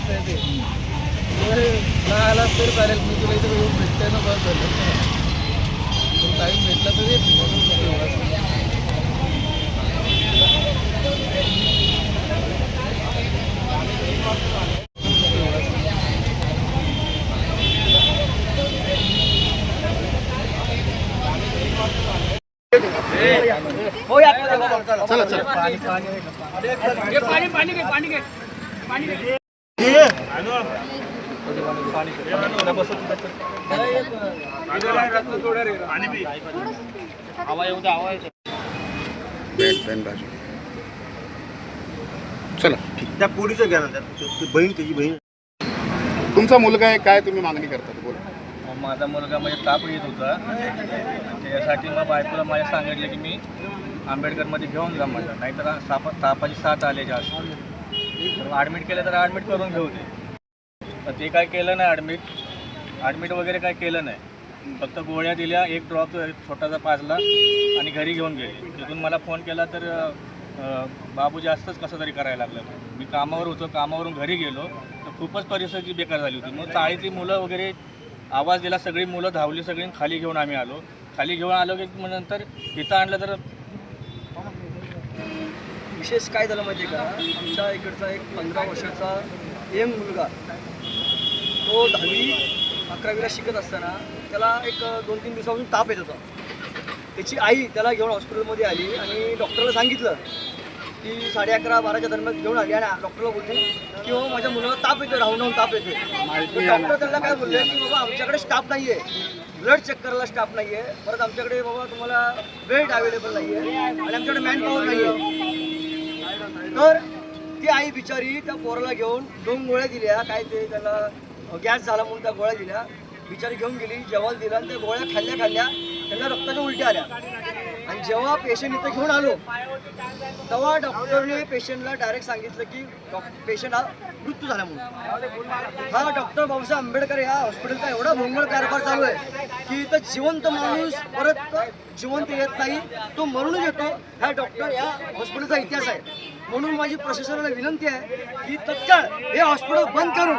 वाजता येते. नाही आलास तरी चालेल, मी तुला इथे येऊन भेटतोय ना, बस झालं. टाईम भेटला तर येत म्हणून चला चला पाणी चला त्या पोरीचं घ्या ना, बहीण त्याची बहीण. तुमचा मुलगा आहे, काय तुम्ही मागणी करतात बोला. माझा मुलगा म्हणजे ताप येत होता, त्यासाठी मग बायकोला माझ्या सांगितलं की मी आंबेडकरमध्ये घेऊन जा माझ्या, नाहीतर तापाची साथ आले जास्त, तर ॲडमिट केलं तर ॲडमिट करून घेऊ दे. तर ते काय केलं नाही, ॲडमिट वगैरे काय केलं नाही, फक्त गोळ्या दिल्या, एक ड्रॉप छोटासा पाजला आणि घरी घेऊन गेले. तिथून मला फोन केला तर बाबू जास्तच कसं तरी करायला लागलं. मी कामावर होतो, कामावरून घरी गेलो तर खूपच परिस्थिती बेकार झाली होती. मग चाळीतली मुलं वगैरे आवाज दिला, सगळी मुलं धावली, सगळी खाली घेऊन आम्ही आलो. खाली घेऊन आलो की मग नंतर इथं आणलं तर विशेष काय झालं माहिती आहे का, आमच्या इकडचा एक 15 वर्षाचा यंग मुलगा, तो 10वी 11वीला शिकत असताना त्याला एक 2-3 दिवसापासून ताप येत होता. त्याची आई त्याला घेऊन हॉस्पिटलमध्ये आली आणि डॉक्टरला सांगितलं की 11:30-12च्या दरम्यान घेऊन आली आणि डॉक्टरला बोलते की बाबा माझ्या मुलाला ताप येतो, राहून ताप येते. डॉक्टर त्याला काय बोलले की बाबा आमच्याकडे स्टाफ नाही आहे, ब्लड चेक करायला स्टाफ नाही आहे, परत आमच्याकडे बाबा तुम्हाला बेड अवेलेबल नाही आहे आणि आमच्याकडे मॅनपॉवर नाही आहे. तर ती आई बिचारी त्या पोराला घेऊन 2 गोळ्या दिल्या, काय ते त्याला गॅस झाला म्हणून त्या गोळ्या दिल्या, बिचारी घेऊन गेली, जेवण दिलं आणि त्या गोळ्या खाल्ल्या त्यांना रक्ताच्या उलट्या आल्या. आणि जेव्हा पेशंट इथं घेऊन आलो तेव्हा डॉक्टरने पेशंटला डायरेक्ट सांगितलं की पेशंट हा मृत्यू झाला म्हणून. हा डॉक्टर बाबासाहेब आंबेडकर या हॉस्पिटलचा एवढा भोंगळ कारभार चालू आहे की इथं जिवंत माणूस परत जिवंत येत नाही, तो मरूनच येतो. हा डॉक्टर या हॉस्पिटलचा इतिहास आहे. म्हणून माझी प्रशासनाला विनंती आहे की तत्काळ हे हॉस्पिटल बंद करून